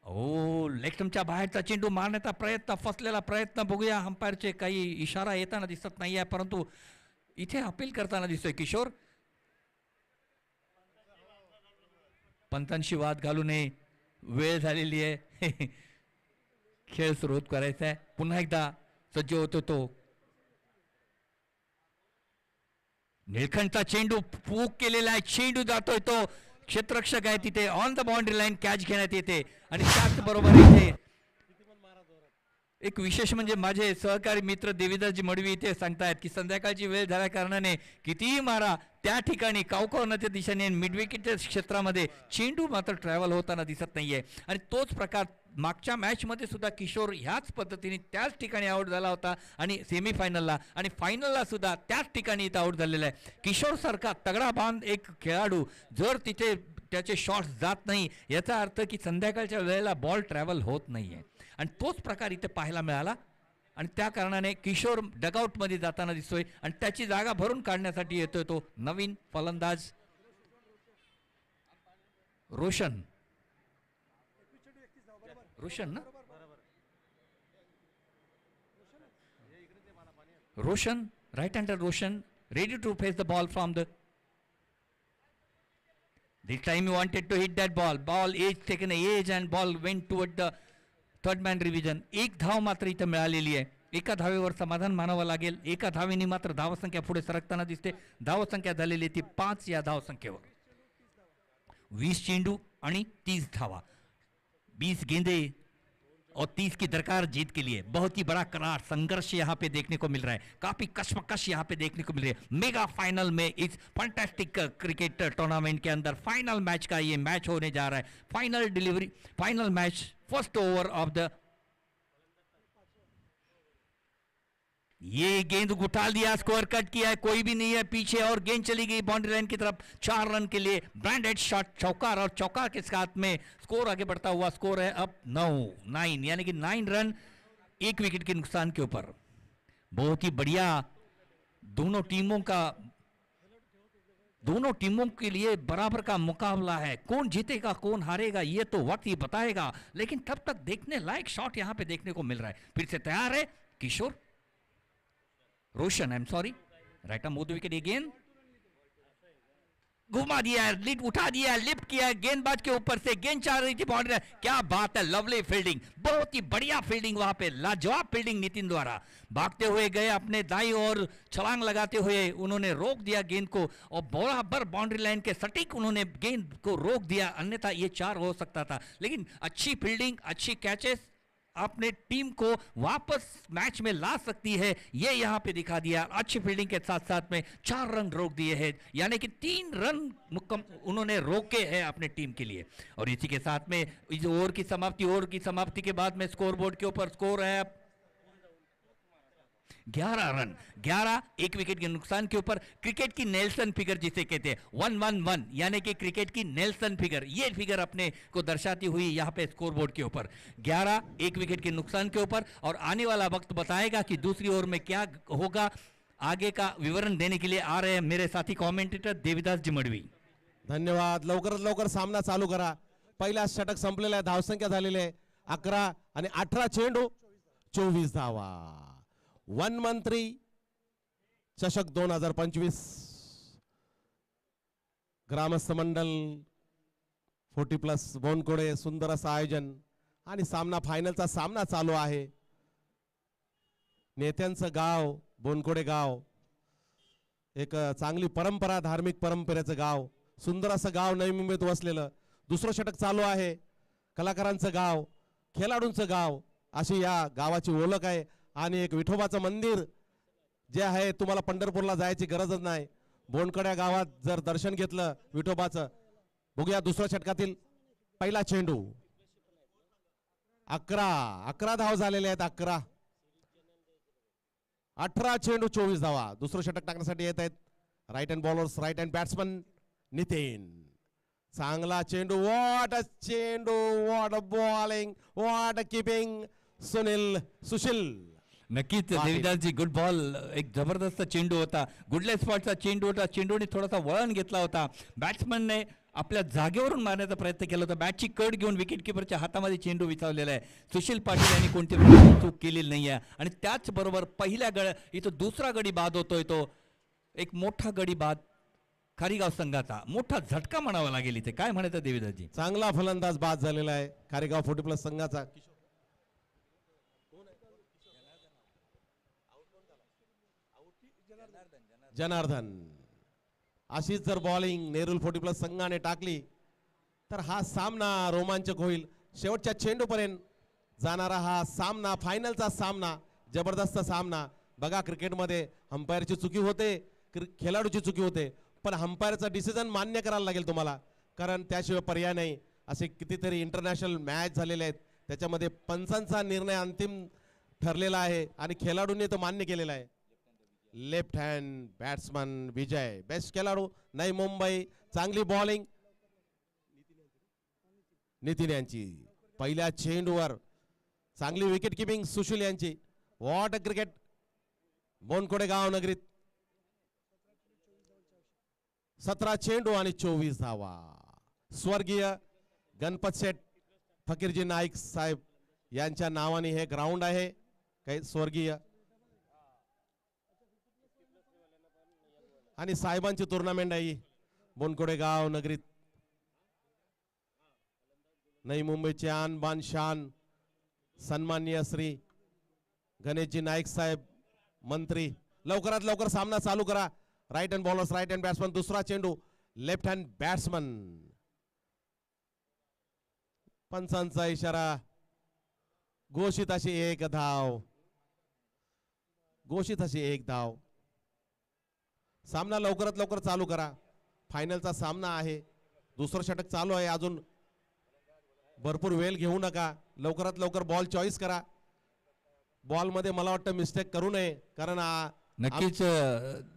Oh leg स्टंपच्या बाहेरचा चेंडू मारण्याचा प्रयत्न, फसलेला प्रयत्न बघूया। अंपायरचे काही इशारा येताना दिसत नाहीये, परंतु इथे अपील करताना दिसतोय किशोर। पंतांशी वाद घालू नये, वेळ झालेली आहे, खेळ सुरू करायचा आहे। पुन्हा एकदा सज्ज होतो तो निळखंडचा चेंडू, फूक केलेला आहे, चेंडू जातोय तो क्षेत्ररक्षक आहे तिथे on the boundary line catch घेण्यात येते आणि त्याच बरोबर इथे एक विशेष म्हणजे माझे सहकारी मित्र देवीदासजी मडवी इथे सांगतायत की संध्याकाळची वेळ झाल्या कारणाने कितीही मारा त्या ठिकाणी कावकावनाच्या दिशेने मिडविकेटच्या क्षेत्रामध्ये चेंडू मात्र ट्रॅव्हल होताना दिसत नाहीये. आणि तोच प्रकार मागच्या मॅचमध्ये सुद्धा किशोर ह्याच पद्धतीने त्याच ठिकाणी आउट झाला होता आणि सेमीफायनलला आणि फायनलला सुद्धा त्याच ठिकाणी इथं आउट झालेला आहे. किशोर सारखा तगडा बांध एक खेळाडू जर तिथे त्याचे शॉट्स जात नाही याचा अर्थ की संध्याकाळच्या वेळेला बॉल ट्रॅव्हल होत नाहीये आणि तोच प्रकार इथे पाहायला मिळाला. आणि त्या कारणाने किशोर डगआउटमध्ये जाताना दिसतोय आणि त्याची जागा भरून काढण्यासाठी येतोय तो नवीन फलंदाज रोशन. रोशन ना Roshan right hander Roshan ready to face the ball from the this time he wanted to hit that ball edge taken a edge and ball went toward the third man revision. एक धाव मात्र इथं मिळालेली आहे. एका धावेवर समाधान मानावं लागेल. एका धावेने मात्र धावसंख्या पुढे सरकताना दिसते. धावसंख्या झालेली ती 5 या धावसंख्येवर. 20 चेंडू आणि 30 धावा, 20 गेंदे और 30 की दरकार जीत के लिए. बहुत ही बड़ा करार संघर्ष यहाँ पे देखने को मिल रहा है. काफी कश्मकश यहाँ पे देखने को मिल रही है. मेगा फाइनल में इस फैंटास्टिक क्रिकेट टूर्नामेंट के अंदर फाइनल मैच का ये मैच होने जा रहा है. Final delivery, final match, first over of the. ये गेंद उठा दिया, स्कोर कट किया है, कोई भी नहीं है पीछे और गेंद चली गई बाउंड्री लाइन की तरफ. 4 रन के लिए ब्रांडेड शॉट चौकार और चौकार के साथ में स्कोर आगे बढ़ता हुआ स्कोर है अब 9 यानी कि 9 रन 1 विकेट के नुकसान के ऊपर. बहुत ही बढ़िया दोनों टीमों के लिए बराबर का मुकाबला है. कौन जीतेगा कौन हारेगा ये तो वक्त ही बताएगा, लेकिन तब तक देखने लायक शॉट यहां पे देखने को मिल रहा है. फिर से तैयार है Kishor, Roshan, I am sorry, right move the wicket again. घुमा दिया है, लीड उठा दिया है, लिफ्ट किया है गेंदबाज के ऊपर से, गेंद चाह रही थी बाउंड्री. क्या बात है, लवली फील्डिंग, बहुत ही बढ़िया फील्डिंग वहां पे, लाजवाब फील्डिंग नितिन द्वारा. भागते हुए गए अपने दाई और छलांग लगाते हुए उन्होंने रोक दिया गेंद को और बराबर बाउंड्री लाइन के सटीक उन्होंने गेंद को रोक दिया, अन्यथा ये 4 हो सकता था. लेकिन अच्छी फील्डिंग, अच्छी कैचेस अपने टीम को वापस मैच में ला सकती है, ये यहाँ पे दिखा दिया. अच्छी फील्डिंग के साथ साथ में 4 रन रोक दिए हैं, यानी कि 3 रन उन्होंने रोके हैं अपने टीम के लिए. और इसी के साथ में इस ओवर की समाप्ति के बाद में स्कोर बोर्ड के ऊपर स्कोर है 11 रन, 11 1 विकेट के नुकसान के ऊपर. क्रिकेट की नेल्सन फिगर जिसे कहते हैं 1-1-1, यानी कि क्रिकेट की नेल्सन फिगर, ये फिगर अपने को दर्शाती हुई यहाँ पे स्कोर बोर्ड के ऊपर 11 1 विकेट के नुकसान के ऊपर. और आने वाला वक्त बताएगा कि दूसरी ओवर में क्या होगा. आगे का विवरण देने के लिए आ रहे हैं मेरे साथी कॉमेंटेटर देवीदास जी मडवी. धन्यवाद. लवकरात लवकर सामना चालू करा. पहिला षटक संपलेला आहे, धावसंख्या झालेली आहे 11 आणि 18 चेंडू 24 धावा. वनमंत्री चषक 2025 ग्रामस्थ मंडल 40+ बोनकोडे, सुंदर असं आयोजन आणि सामना, फायनलचा सामना चालू आहे. नेत्यांचं गाव बोनकोडे गाव, एक चांगली परंपरा, धार्मिक परंपरेचं गाव, सुंदर असं गाव नवी मुंबईत वसलेलं. दुसरं षटक चालू आहे. कलाकारांचं गाव, खेळाडूंचं गाव, अशी या गावाची ओळख आहे. आणि एक विठोबाचं मंदिर जे आहे, तुम्हाला पंढरपूरला जायची गरजच नाही. बोनकड्या गावात जर दर्शन घेतलं विठोबाचं. बघूया दुसऱ्या षटकातील पहिला चेंडू. 11 धाव झालेले आहेत. 18 चेंडू 24 धावा. दुसरं षटक टाकण्यासाठी येत आहेत right hand bowlers, right hand batsman Nitin. चांगला चेंडू, व्हॉट अ चेंडू, what a bowling, what a keeping Sushil. नक्कीच देवीदासजी, गुड बॉल, एक जबरदस्त चेंडू होता, गुडले स्पॉटचा चेंडू होता. चेंडूने थोडासा वळण घेतला होता. बॅट्समनने आपल्या जागेवरून मारण्याचा प्रयत्न केला होता. बॅटची कड घेऊन विकेट किपरच्या हातामध्ये चेंडू विचावलेला आहे. सुशील पाटील यांनी कोणती चूक केलेली नाही आहे. आणि त्याचबरोबर पहिल्या इथं दुसरा गडी बाद होतोय, तो एक मोठा गडी बाद खारीगाव संघाचा, मोठा झटका म्हणावा लागेल इथे. काय म्हणायचं देवीदासजी? चांगला फलंदाज बाद झालेला आहे खारीगाव 40+ संघाचा. जनार्दन. अशीच जर बॉलिंग नेरुल 40+ संघाने टाकली तर हा सामना रोमांचक होईल. शेवटच्या चेंडूपर्यंत जाणारा हा सामना, फायनलचा सामना, जबरदस्त सामना. बघा क्रिकेटमध्ये अंपायरची चुकी होते, खेळाडूची चुकी होते, पण अंपायरचा डिसिजन मान्य करायला लागेल तुम्हाला, कारण त्याशिवाय पर्याय नाही. असे कितीतरी इंटरनॅशनल मॅच झालेले आहेत, त्याच्यामध्ये पंचांचा निर्णय अंतिम ठरलेला आहे आणि खेळाडूंनी तो मान्य केलेला आहे. लेफ्ट हँड बॅट्समन विजय, बेस्ट खेळाडू नवी मुंबई. चांगली बॉलिंग नितीन यांची, पहिल्या चेंडूवर चांगली विकेट किपिंग सुशील यांची. What a cricket. बोनकोडे गाव नगरीत 17 चेंडू आणि 24 धावा. स्वर्गीय गणपत शेठ फकीरजी नाईक साहेब यांच्या नावाने हे ग्राउंड आहे. काही स्वर्गीय आणि साहेबांची टुर्नामेंट आहे बोनकोडे गाव नगरीत. नवी मुंबईचे आन बान शान सन्माननीय श्री गणेशजी नाईक साहेब मंत्री, लवकरात लवकर सामना चालू करा. Right hand bowlers, right hand batsman. दुसरा चेंडू लेफ्ट हँड बॅट्समन. पंचांचा इशारा. घोषित अशी एक धाव, घोषित अशी एक धाव. सामना लवकरात लवकर चालू करा. फायनलचा सामना आहे, दुसरं षटक चालू आहे अजून. भरपूर वेळ घेऊ नका, लवकरात लवकर बॉल चॉईस करा. बॉल मध्ये मला वाटतं मिस्टेक करू नये, कारण नक्कीच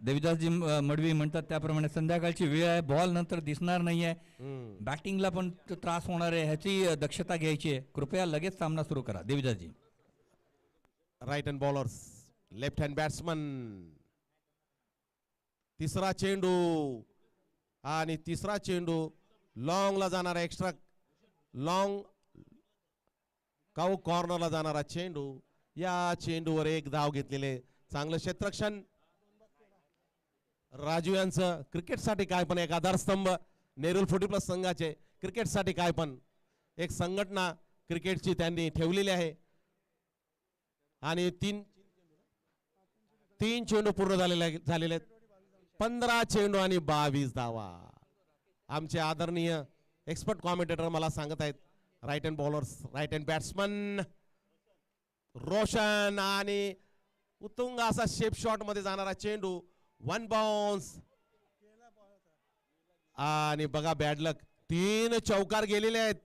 देविदासजी मडवी म्हणतात त्याप्रमाणे संध्याकाळची वेळ आहे, बॉल नंतर दिसणार नाहीये, बॅटिंगला पण त्रास होणार आहे, ह्याची दक्षता घ्यायची आहे. कृपया लगेच सामना सुरू करा Devidasji. Right hand bowlers, left hand batsman. तिसरा चेंडू आणि तिसरा चेंडू लॉंगला जाणारा, एक्स्ट्रा लॉंग काऊ कॉर्नरला जाणारा चेंडू. या चेंडूवर एक धाव घेतलेले. चांगलं क्षेत्ररक्षण. राजू यांचं क्रिकेटसाठी काय पण एक आधारस्तंभ, नेरुल 40+ संघाचे क्रिकेटसाठी काय पण एक संघटना क्रिकेटची त्यांनी ठेवलेली आहे. आणि तीन चेंडू पूर्ण झालेले आहेत. 15 चेंडू आणि 22 धावा. आमचे आदरणीय एक्सपर्ट कॉमेंटेटर मला सांगत आहेत, right hand bowlers, right hand batsman Roshan आणि उत्तुंग असा शेप शॉट मध्ये जाणारा चेंडू. 1 बाउन्स. आणि बघा बॅडलक, 3 चौकार गेलेले आहेत.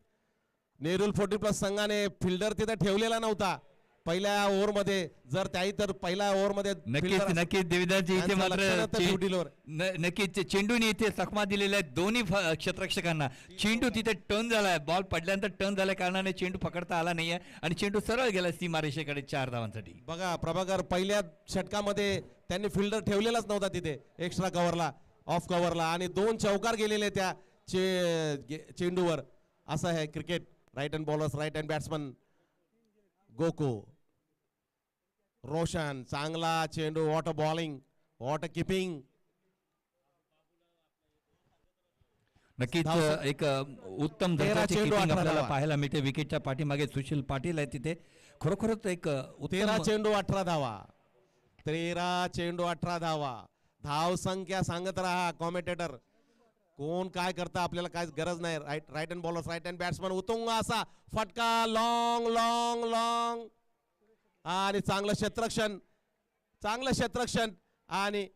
नेरुल 40+ संघाने फिल्डर तिथे ठेवलेला नव्हता पहिल्या ओव्हर मध्ये. जर त्याही तर पहिल्या ओव्हर मध्ये नक्कीच देविदासजी इथे मात्र नक्कीच चेंडूने इथे चकमा दिलेल्या आहेत दोन्ही क्षेत्ररक्षकांना. चेंडू तिथे टर्न झालाय, बॉल पडल्यानंतर टर्न झाल्या कारणाने चेंडू पकडता आला नाहीये आणि चेंडू सरळ गेला सीमारेषेकडे 4 धावांसाठी. बघा प्रभाकर, पहिल्या षटकामध्ये त्यांनी फिल्डर ठेवलेलाच नव्हता तिथे एक्स्ट्रा कव्हरला, ऑफ कव्हरला, आणि 2 चौकार गेलेले त्या चेंडूवर. असं आहे cricket. Right hand bowlers, right hand batsman गोको. रोशन, चांगला चेंडू. What a bowling, what a keeping. नक्कीच एक उत्तम दर्जाची चेंडू, keeping 18 आपल्याला धावा. पाहायला मिळते. विकेटच्या पाठीमागे सुशील पाटील आहे तिथे. खरोखरच एक 13 चेंडू 18 धावा. 13 चेंडू 18 धावा. धाव संख्या सांगत राहा कॉमेंटेटर. कोण काय करता आपल्याला काय गरज नाही. Right hand bowlers, right hand batsman. उतुंग असा फटका, लॉंग लॉंग लॉंग, आणि चांगलं क्षेत्ररक्षण, चांगलं क्षेत्ररक्षण. आणि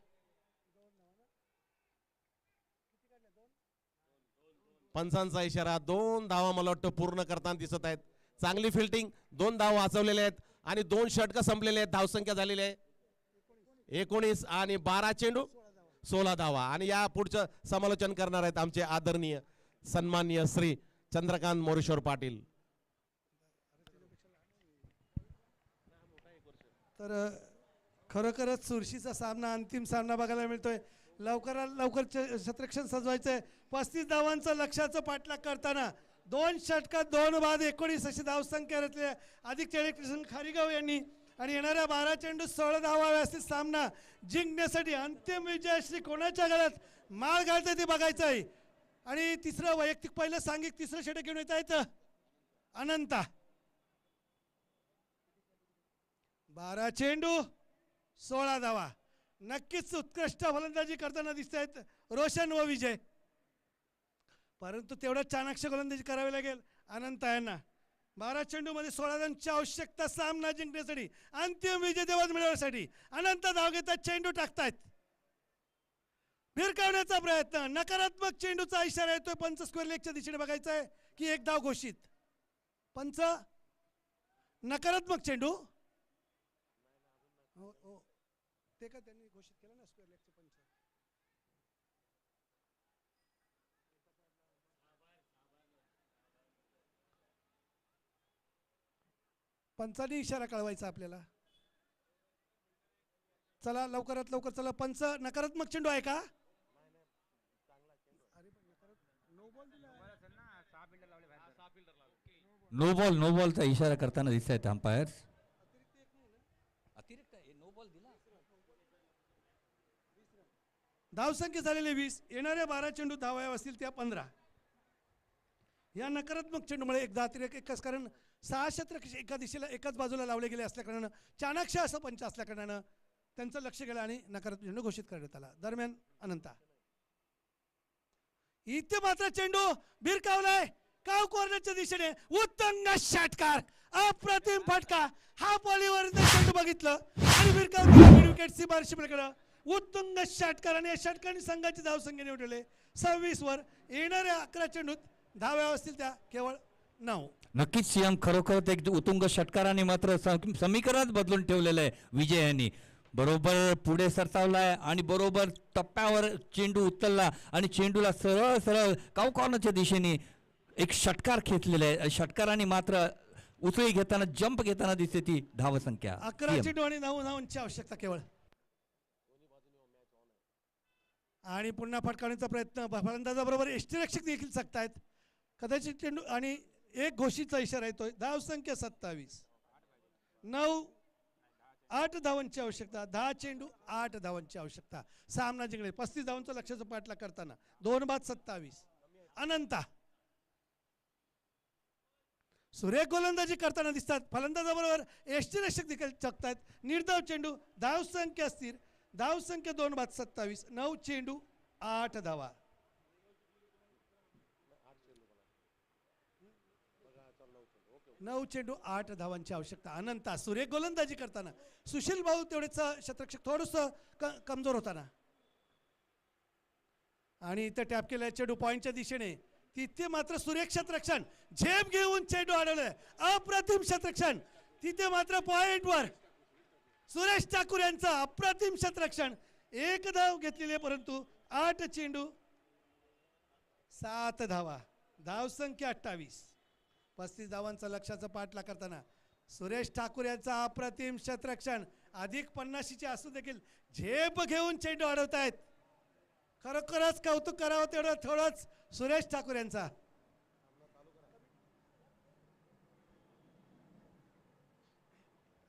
पंचांचा इशारा. 2 धावा मला वाटतं पूर्ण करताना दिसत आहेत. चांगली फिल्डिंग. 2 धाव वाचवलेले आहेत आणि 2 षटकं संपलेले आहेत. धावसंख्या झालेली आहे 19 आणि 12 चेंडू 16 धावा. आणि या पुढचं समालोचन करणार आहेत आमचे आदरणीय सन्माननीय श्री चंद्रकांत मोरेश्वर पाटील. तर खरोखरच चुरशीचा सामना, अंतिम सामना बघायला मिळतोय. लवकरात लवकर क्षेत्ररक्षण सजवायचंय. 35 धावांचं लक्ष्याचं पाठलाग करताना 2 षटकात 2 बाद 19 अशी धावसंख्या रचली. अधिक कृष्ण खारीगाव यांनी. आणि येणाऱ्या 12 चेंडू 16 धावा व्यवस्थित सामना जिंकण्यासाठी अंतिम विजयश्री कोणाच्या गळ्यात माळ घालते ते बघायचं आहे. आणि तिसरं वैयक्तिक, पहिलं सांघिक, तिसरं षटक घेऊन येत आहेत अनंता. 12 चेंडू 16 धावा. नक्कीच उत्कृष्ट फलंदाजी करताना दिसत आहेत रोशन व विजय, परंतु तेवढा चाणाक्ष गोलंदाजी करावी लागेल अनंत यांना. 12 चेंडूमध्ये 16 रनची आवश्यकता सामना जिंकण्यासाठी, अंतिम विजयदेवत मिळवण्यासाठी. अनंत धाव घेतात, चेंडू टाकतायत, भिरकावण्याचा प्रयत्न. नकारात्मक चेंडूचा इशारा येतोय. पंच स्क्वेअर लेगच्या दिशेने बघायचं आहे की एक धाव घोषित. पंच नकारात्मक चेंडू. हो हो, ते का त्यांनी घोषित केलं ना स्क्वेअर लेगचे पंच. पंचाने इशारा कळवायचा आपल्याला. चला लवकरात लवकर चला. पंच नकारात्मक चेंडू आहे का? नो बॉलचा इशारा करताना दिसत आहेत अंपायर्स. अतिरिक्त नो बॉल दिला. धावसंख्या झालेले 20, येणाऱ्या 12 चेंडू धावाया असतील त्या 15. या नकारात्मक चेंडूमुळे एक अतिरेक एकच, कारण 6 क्षेत्र एका दिशेला एकाच बाजूला लावले गेले असल्याकारणानं, चाणाक्ष असं पंच असल्याकारणानं त्यांचं लक्ष गेलं आणि नकारात्मक चेंडू घोषित करण्यात आला. दरम्यान अनंता इथे मात्र चेंडू भिरकावलाय काव कॉर्नरच्या दिशेने. उत्तंग षटकार, अप्रतिम फटका. हा पॉलीवर चेंडू बघितलं आणि भिरकावला मिड विकेट सीमारेषेकडे. उत्तुंग षटकार आणि या षटकाने संघाची धावसंख्या निवडले 26 वर. येणाऱ्या 11 चेंडूत धाव्या असतील त्या केवळ 9. नक्कीच सीएम, खरोखर एक उत्तुंग षटकाराने मात्र समीकरणच बदलून ठेवलेलं आहे विजय यांनी. बरोबर पुढे सरसावलाय आणि बरोबर टप्प्यावर चेंडू उचलला आणि चेंडूला सरळ सरळ काव कॉर्नरच्या दिशेने एक षटकार खेचलेला आहे. षटकाराने मात्र उसळी घेताना, जंप घेताना दिसते ती धावसंख्या. 11 चेंडू आणि 9 धावांची आवश्यकता केवळ. आणि पुन्हा फटकावण्याचा प्रयत्न फलंदाजाबरोबर यष्टीरक्षक देखील सकतायत. कदाचित चेंडू आणि एक घोषीचा इशारा येतोय. धावसंख्या 27, 9, 8 धावांची आवश्यकता. 10 चेंडू 8 धावांची आवश्यकता. सामना जिंकले 35 धावांचं लक्ष्याचं पाठलाग करताना 2 बाद 27. अनंता सुरेख गोलंदाजी करताना दिसतात. फलंदाजाबरोबर यष्टीरक्षक देखील चकतायत. निर्धाव चेंडू, धावसंख्या स्थिर. धावसंख्या 2 बाद 27, 9 चेंडू 8 धावा. नऊ चेंडू 8 धावांची आवश्यकता. अनंता सुरेख गोलंदाजी करताना. सुशील भाऊ तेवढेच क्षेत्ररक्षक थोडस कमजोर होताना आणि इथं टॅप केलाय चेंडू पॉइंटच्या दिशेने. तिथे मात्र सुरेख क्षेत्ररक्षण झेप घेऊन चेंडू अडवलाय. अप्रतिम क्षेत्ररक्षण. तिथे मात्र पॉइंटवर सुरेश ठाकूर यांचा अप्रतिम क्षेत्ररक्षण. 1 धाव घेतलेली आहे, परंतु 8 चेंडू 7 धावा. धावसंख्या 28. 35 धावांचा लक्ष्याचं पाठलाग करताना सुरेश ठाकूर यांचा अप्रतिम क्षेत्ररक्षण. अधिक 50चे असून देखील झेप घेऊन चेंडू अडवतायत. खरोखरच कौतुक करावं तेवढं थोडंच सुरेश ठाकूर यांचा.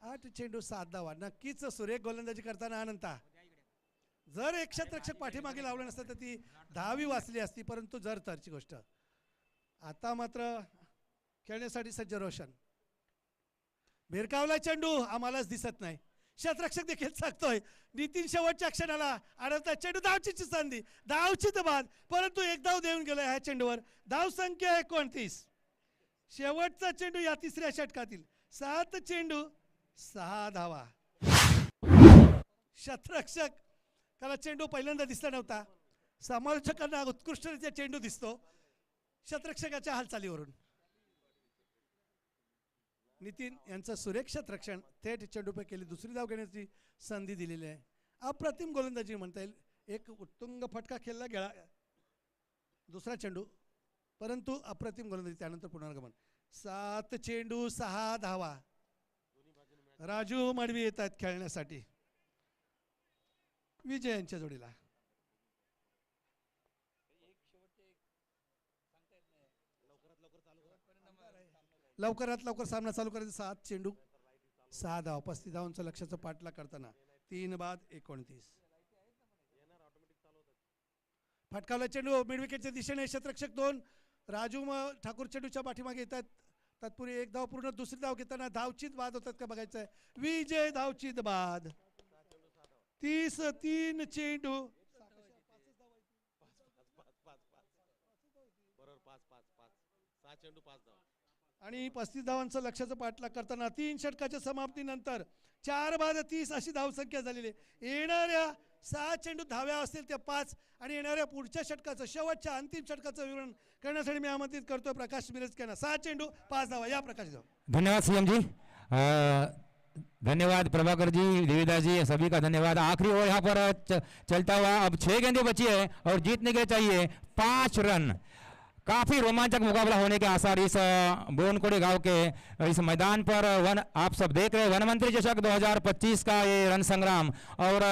आठ चेंडू 7 धावा. नक्कीच सुरेख गोलंदाजी करताना अनंता. जर एक क्षेत्ररक्षक पाठीमागे लावलं नसतं तर ती 10वी वाचली असती, परंतु जर तरची गोष्ट. आता मात्र खेळण्यासाठी सज्ज रोशन. भिरकावला चेंडू आम्हालाच दिसत नाही. क्षेत्ररक्षक देखील सांगतोय. नितीन शेवटच्या क्षणाला अडवता चेंडू. धावचीची संधी, धावची बाद, परंतु 1 धाव देऊन गेलाय ह्या चेंडूवर. धावसंख्या 29. शेवटचा चेंडू या 3ऱ्या षटकातील. 7 चेंडू 6 धावा. क्षेत्ररक्षक त्याला चेंडू पहिल्यांदा दिसला नव्हता. समालोचकांना उत्कृष्टरित्या चेंडू दिसतो क्षेत्ररक्षकाच्या हालचालीवरून. नितीन यांचं सुरेख क्षेत्ररक्षण थेट चेंडूपे केली. दुसरी धाव घेण्याची संधी दिलेली आहे. अप्रतिम गोलंदाजी म्हणता येईल. एक उत्तुंग फटका खेळला गेला दुसरा चेंडू, परंतु अप्रतिम गोलंदाजी. त्यानंतर पुनर्गमन. 7 चेंडू 6 धावा. राजू मडवी येत आहेत खेळण्यासाठी विजय यांच्या जोडीला. लवकरात लवकर सामना चालू करायचा. 7 चेंडू 6 धावा. 35 धावांचं लक्ष्याचं पाठलाग करताना 3 बाद 29. फटकावला चेंडू मिड विकेटच्या दिशेने. क्षेत्ररक्षक 2 राजू ठाकूर चेंडूच्या पाठीमागे येतात. तत्पूर्वी 1 धाव पूर्ण. दुसरी धाव घेताना धावचीत बाद होतात का बघायचं आहे. विजय धावचीत बाद. 33 चेंडू बरोबर 5 5 5 6 चेंडू 5 धाव. आणि 35 धावांचं लक्ष्याचं पाठलाग करताना 3 षटकाच्या समाप्तीनंतर 4 बाद 30 अशी धावसंख्या झालेली आहे. येणाऱ्या 6 चेंडू धाव्या असतील त्या 5 आणि येणाऱ्या पुढच्या षटकाचं शेवटच्या अंतिम षटकाचं विवरण करण्यासाठी मी आमंत्रित करतोय प्रकाश मिरजकरांना. 6 चेंडू 5 धावा. या प्रकाश धाव. धन्यवाद सीएम जी, धन्यवाद प्रभाकर जी, देवीदास जी, सभी का धन्यवाद। आखिरी ओवर यहाँ पर चलता हुआ, अब 6 गेंदें बची है और जीतने के चाहिए 5 रन। काफी रोमांचक मुकाबला होने के आसार इस बोनकोड़े गांव के इस मैदान पर। आप सब देख रहे हैं वन मंत्री चषक 2025 का ये रन संग्राम और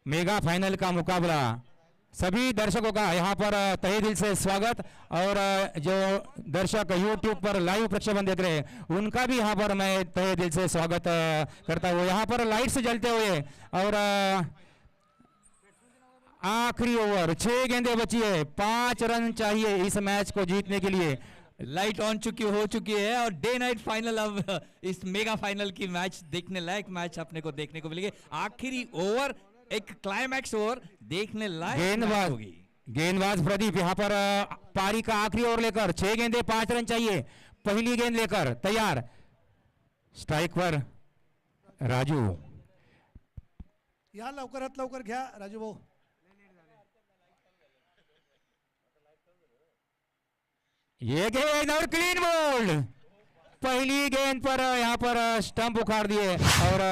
मेगा फाइनल का मुकाबला। सभी दर्शकों का यहाँ पर तहे दिल से स्वागत और जो दर्शक यूट्यूब पर लाइव प्रक्षेपण देख रहे हैं उनका भी यहाँ पर मैं तहे दिल से स्वागत करता हूँ। यहाँ पर लाइट्स जलते हुए और आखिरी ओवर 6 गेंदें बची है, 5 रन चाहिए इस मैच को जीतने के लिए। लाइट ऑन हो चुकी है और डे नाइट फाइनल अब इस मेगा फाइनल की मैच देखने लायक मैच अपने को देखने को मिलेगी। आखिरी ओवर एक क्लाइमैक्स ओवर देखने लायक गेंदबाज होगी। गेंदबाज प्रदीप यहाँ पर पारी का आखिरी ओवर लेकर 6 गेंदें 5 रन चाहिए। पहली गेंद लेकर तैयार, स्ट्राइक पर राजू। या लवकरात लवकर घ्या राजू भाऊ. ये गेंद और क्लीन बोल्ड। पहली गेंद पर यहाँ पर स्टंप उखाड़ दिए और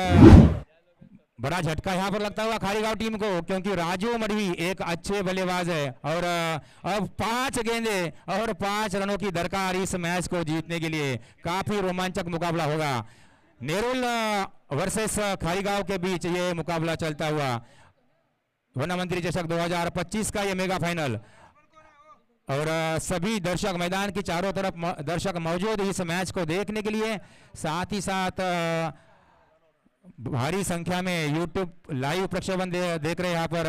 बड़ा झटका यहाँ पर लगता हुआ खारीगांव टीम को, क्योंकि राजू मढ़वी एक अच्छे बल्लेबाज है और अब 5 गेंदें और 5 रनों की दरकार इस मैच को जीतने के लिए। काफी रोमांचक मुकाबला होगा। नेरुल वर्सेस खारीगांव के बीच ये मुकाबला चलता हुआ वन मंत्री चषक 2025 का ये मेगा फाइनल। और सभी दर्शक मैदान की चारों तरफ दर्शक मौजूद इस मैच को देखने के लिए। साथ ही साथ भारी संख्या में यूट्यूब लाइव प्रक्षेपण देख रहे हैं यहाँ पर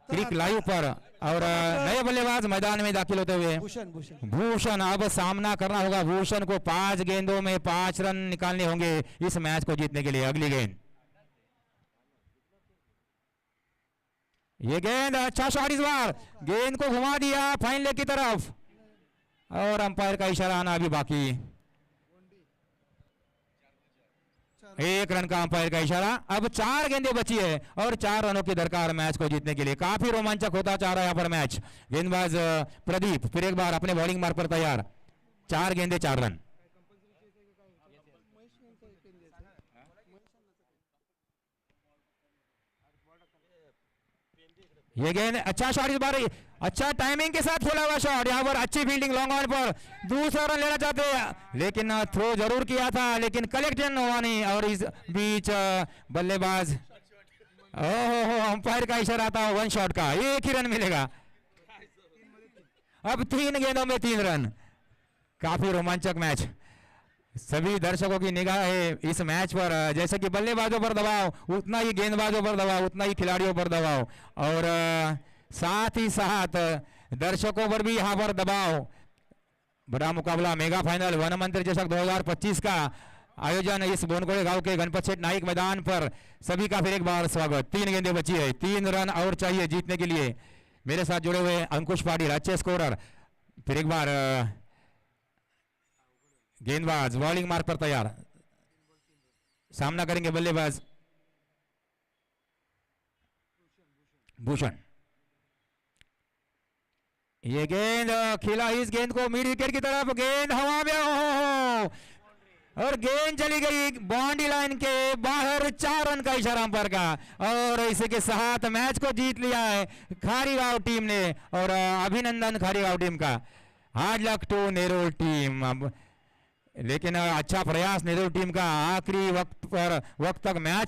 क्रिक लाइव पर। और नए बल्लेबाज मैदान में दाखिल होते हुए भूषण अब सामना करना होगा। भूषण को 5 गेंदों में 5 रन निकालने होंगे इस मैच को जीतने के लिए। अगली गेंद, ये गेंद अच्छा शॉट, इस बार गेंद को घुमा दिया फाइन लेग की तरफ और अंपायर का इशारा आना अभी बाकी। 1 रन का अंपायर का इशारा। अब 4 गेंदें बची है और 4 रनों की दरकार मैच को जीतने के लिए। काफी रोमांचक होता जा रहा है यहाँ पर मैच। गेंदबाज प्रदीप फिर एक बार अपने बॉलिंग मार्क पर तैयार। 4 गेंदें 4 रन। ये गेंद अच्छा शॉट, इस बार अच्छा टाइमिंग के साथ खेला हुआ शॉट। यहाँ पर अच्छी फील्डिंग लॉन्ग ऑन पर दूसरा रन लेना चाहते हैं लेकिन थ्रो जरूर किया था लेकिन कलेक्शन हुआ नहीं। और इस बीच बल्लेबाज ओहो अंपायर का इशारा था 1 शॉट का, 1 ही रन मिलेगा। अब 3 गेंदों में 3 रन। काफी रोमांचक मैच। सभी दर्शकों की निगाह है इस मैच पर। जैसे कि बल्लेबाजों पर दबाव उतना ही गेंदबाजों पर दबाव, उतना ही खिलाड़ियों पर दबाव और साथ ही साथ दर्शकों पर भी यहाँ पर दबाव। बड़ा मुकाबला मेगा फाइनल वन मंत्री चषक 2025 का आयोजन इस बोनकोड़े गांव के गणपत सेठ नाइक मैदान पर। सभी का फिर एक बार स्वागत। 3 गेंदें बची है, 3 रन और चाहिए जीतने के लिए। मेरे साथ जुड़े हुए अंकुश पाटिल अच्छे स्कोरर। फिर एक बार गेंदबाज बॉलिंग मार्क पर तैयार, सामना करेंगे बल्लेबाज भूषण। ये गेंद खिला इस गेंद को मिड विकेट की तरफ, गेंद हवा में हो और गेंद चली गई बाउंड्री लाइन के बाहर। 4 रन का इशारा अंपायर का और इसी के साथ मैच को जीत लिया है खारीगांव टीम ने। और अभिनंदन खारीगांव टीम का। Hard luck to Nerul team. अब लेकिन अच्छा प्रयास नेहरू टीम का। आखिरी वक्त तक मैच